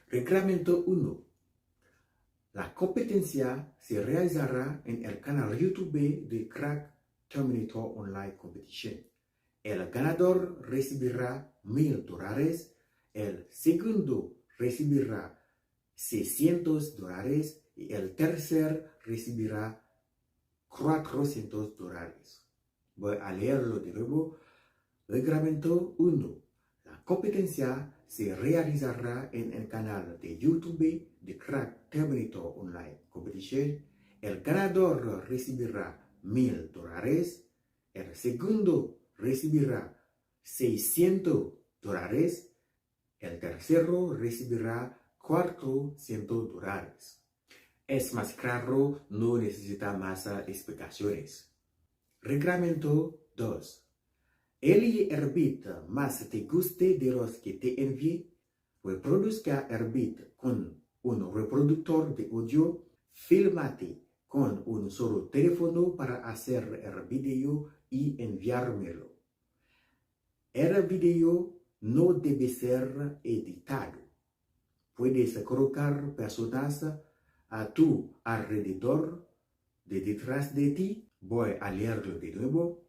Reglamento 1. La competencia se realizará en el canal YouTube de Crack Terminator Online Competition. El ganador recibirá $1,000, el segundo recibirá $600 y el tercer recibirá $400. Voy a leerlo de nuevo. Reglamento 1. La competencia se realizará en el canal de YouTube de Crack Terminator Online Competition. El ganador recibirá $1,000. El segundo recibirá $600. El tercero recibirá $400. Es más claro, no necesita más explicaciones. Reglamento 2. Elige el beat más te guste de los que te envié. Reproduzca el beat con un reproductor de audio. Fílmate con un solo teléfono para hacer el video y enviármelo. El video no debe ser editado. Puedes colocar personas a tu alrededor, de detrás de ti. Voy a leerlo de nuevo.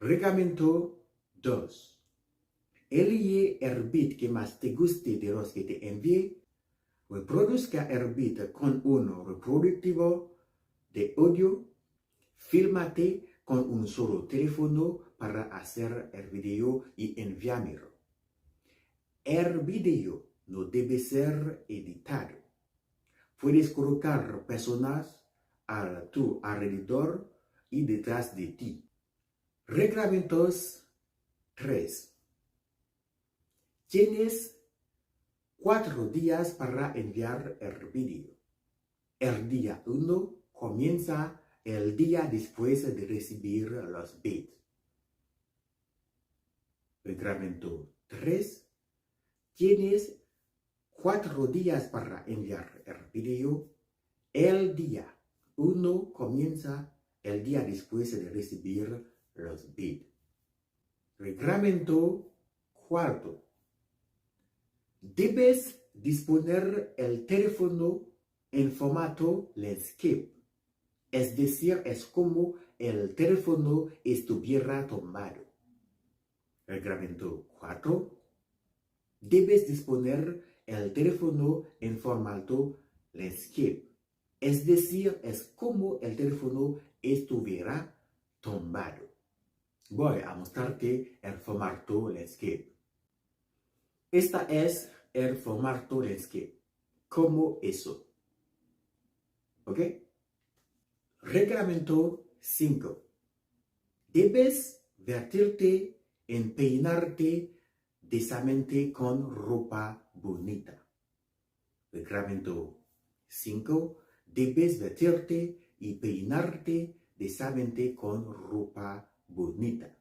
Reglamento 2. Elige el beat que más te guste de los que te envié. Reproduzca el beat con un reproductor de audio. Fílmate con un solo teléfono para hacer el video y enviármelo. El video no debe ser editado. Puedes colocar personas a tu alrededor y detrás de ti. Reglamentos 3. Tienes 4 días para enviar el video. El día 1 comienza el día después de recibir los bits. Reglamento 3. Tienes 4 días para enviar el video. El día 1 comienza el día después de recibir los bits. Reglamento 4. Debes disponer el teléfono en formato landscape. Es decir, es como el teléfono estuviera tomado. Reglamento 4. Debes disponer el teléfono en formato landscape. Es decir, es como el teléfono estuviera tumbado. Voy a mostrarte el formato landscape. Esta es el formato landscape. Como eso. ¿Ok? Reglamento 5. Debes vestirte en peinarte decentemente con ropa bonita. Reglamento 5. Debes vestirte y peinarte decentemente con ropa bonita.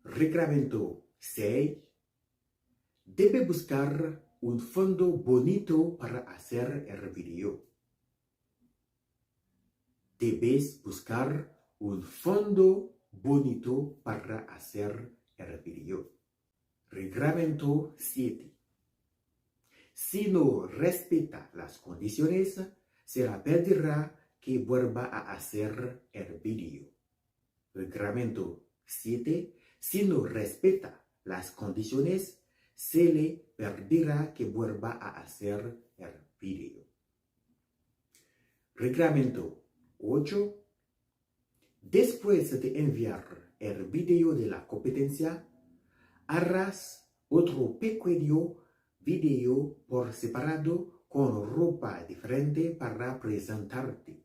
Reglamento 6. Debe buscar un fondo bonito para hacer el video. Debes buscar un fondo bonito para hacer el video. Reglamento 7. Si no respeta las condiciones, se le pedirá que vuelva a hacer el video. Reglamento 7. Si no respeta las condiciones, se le pedirá que vuelva a hacer el video. Reglamento 8. Después de enviar el video de la competencia, harás otro pequeño video por separado con ropa diferente para presentarte.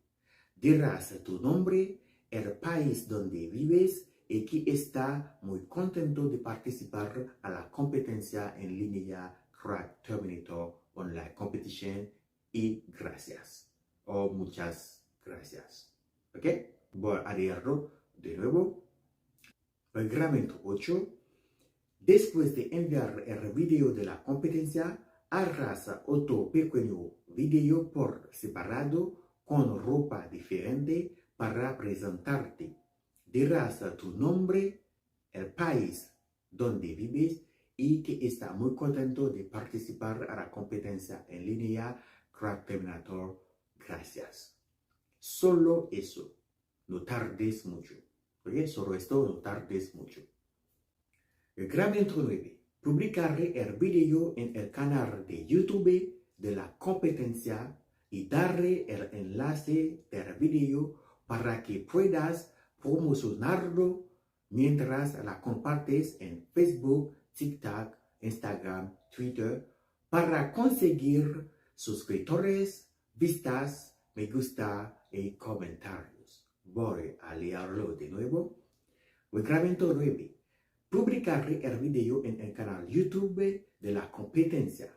Dirás tu nombre, el país donde vives y que está muy contento de participar a la competencia en línea Crack Terminator Online Competition y gracias. O muchas gracias. ¿Ok? Voy a leerlo de nuevo. Reglamento 8. Después de enviar el video de la competencia, harás otro pequeño video por separado con ropa diferente para presentarte. Dirás tu nombre, el país donde vives y que está muy contento de participar a la competencia en línea Crack Terminator. Gracias. Solo eso. No tardes mucho. ¿Ok? Solo esto, no tardes mucho. Reglamento 9. Publicaré el video en el canal de YouTube de la competencia y daré el enlace del video para que puedas promocionarlo mientras la compartes en Facebook, TikTok, Instagram, Twitter para conseguir suscriptores, vistas, me gusta y comentarios. Voy a leerlo de nuevo. Reglamento 9. Publicaré el video en el canal YouTube de la competencia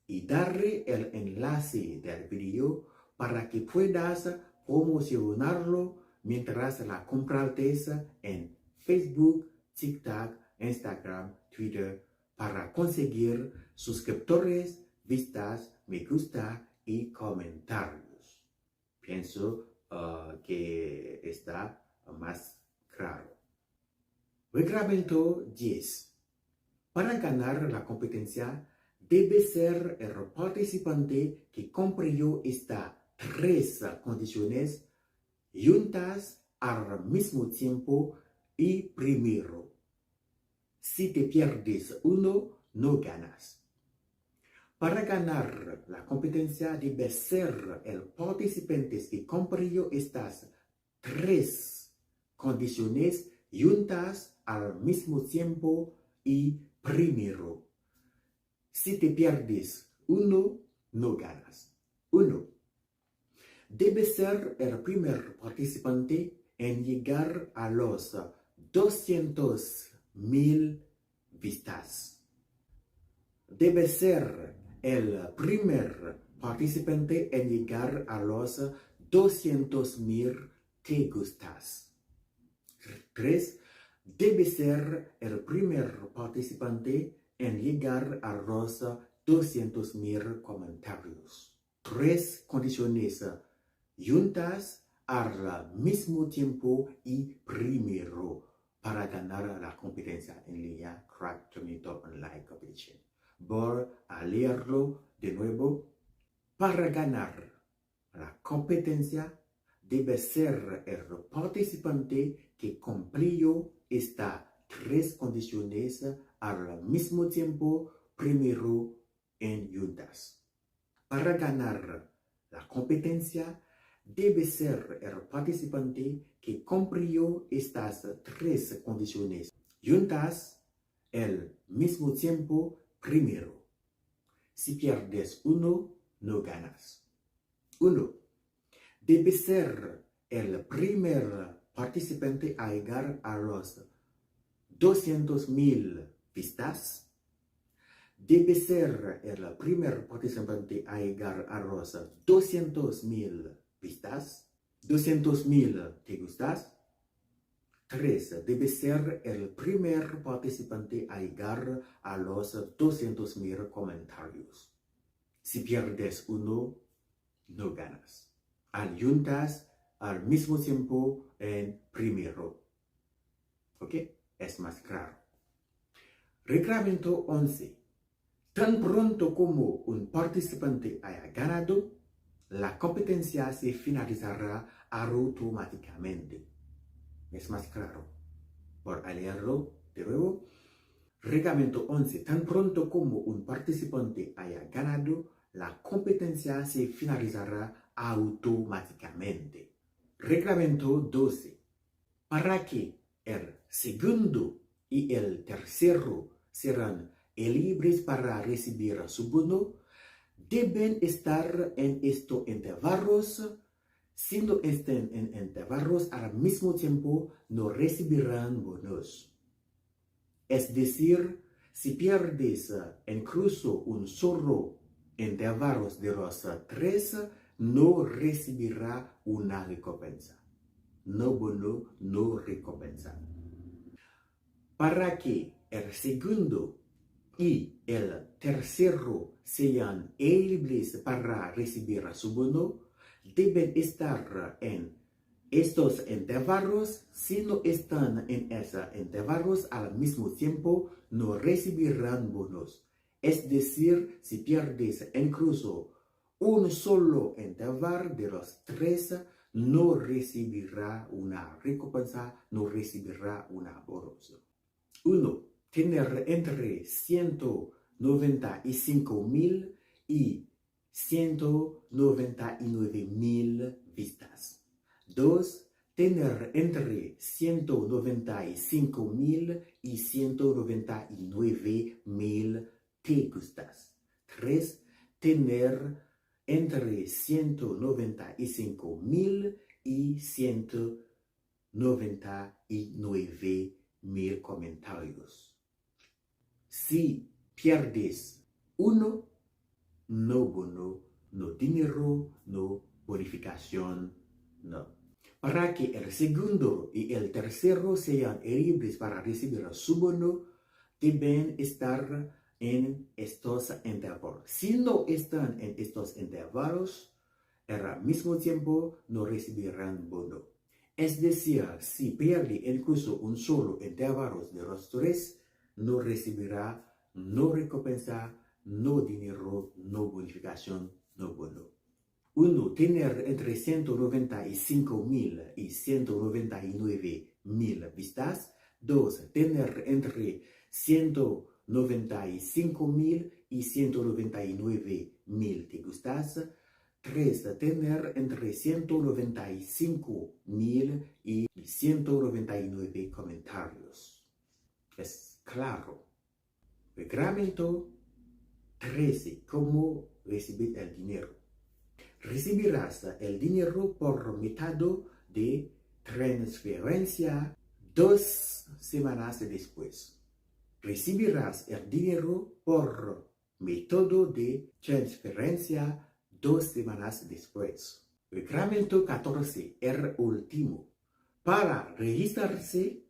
y daré el enlace del video para que puedas promocionarlo mientras la compartes en Facebook, TikTok, Instagram, Twitter para conseguir suscriptores, vistas, me gusta y comentarios. Pienso que está más claro. Reglamento 10. Para ganar la competencia, debe ser el participante que cumplió estas 3 condiciones juntas al mismo tiempo y primero. Si te pierdes uno, no ganas. Para ganar la competencia, debe ser el participante que cumplió estas 3 condiciones juntas al mismo tiempo y primero. Si te pierdes uno, no ganas. 1. Debe ser el primer participante en llegar a los 200,000 vistas. Debe ser el primer participante en llegar a los 200,000 te gustas. 3. Debe ser el primer participante en llegar a los 200,000 comentarios. 3 condiciones juntas al mismo tiempo y primero para ganar la competencia en línea Crack Terminator Online Competition. Voy a leerlo de nuevo. Para ganar la competencia, debe ser el participante que cumplió estas 3 condiciones al mismo tiempo, primero en juntas. Para ganar la competencia, debe ser el participante que cumplió estas 3 condiciones juntas al mismo tiempo, primero. Si pierdes uno, no ganas. 1. Debe ser el primer participante a llegar a los 200,000 vistas. Debe ser el primer participante a llegar a los 200,000 vistas. 200,000 te gustas. 3. Debe ser el primer participante a llegar a los 200,000 comentarios. Si pierdes uno, no ganas. Al juntas al mismo tiempo en primero. ¿Ok? Es más claro. Reglamento 11. Tan pronto como un participante haya ganado, la competencia se finalizará automáticamente. Es más claro. Por leerlo de nuevo. Reglamento 11. Tan pronto como un participante haya ganado, la competencia se finalizará automáticamente. Reglamento 12. Para que el segundo y el tercero serán libres para recibir su bono, deben estar en estos intervalos. Si no estén en intervalos al mismo tiempo, no recibirán bonos. Es decir, si pierdes incluso un solo intervalo de los 3, no recibirá una recompensa. No bono, no recompensa. Para que el segundo y el tercero sean elegibles para recibir su bono, deben estar en Estos intervalos, si no están en esos intervalos al mismo tiempo, no recibirán bonos. Es decir, si pierdes incluso un solo intervalo de los tres, no recibirá una recompensa, no recibirá una bonus. 1. Tener entre 195.000 y 199.000 vistas. 2. Tener entre 195.000 y 199.000 te gustas. 3. Tener entre 195.000 y 199.000 comentarios. Si pierdes uno, no bono, no dinero, no bonificación, no. Para que el segundo y el tercero sean elegibles para recibir su bono, deben estar en estos intervalos. Si no están en estos intervalos, al mismo tiempo no recibirán bono. Es decir, si pierde incluso un solo intervalo de los tres, no recibirá no recompensa, no dinero, no bonificación, no bono. 1. Tener entre 195.000 y 199.000 vistas. 2. Tener entre 195.000 y 199.000 te gustas. 3. Tener entre 195.000 y 199 comentarios. Es claro. Reglamento 13. ¿Cómo recibir el dinero? Recibirás el dinero por método de transferencia 2 semanas después. Recibirás el dinero por método de transferencia 2 semanas después. Reglamento 14. El último. Para registrarse,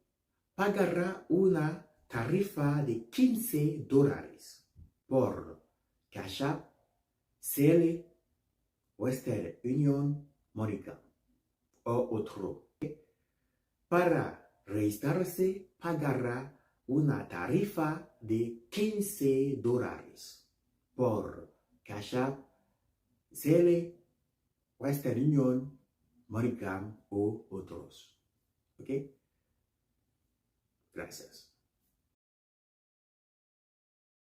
pagará una tarifa de $15 por Cash App, Zelle, Western Union, MoneyGram o otro. Para registrarse, pagará una tarifa de $15 por Cash App, Zelle, Western Union, MoneyGram o otros. ¿Ok? Gracias.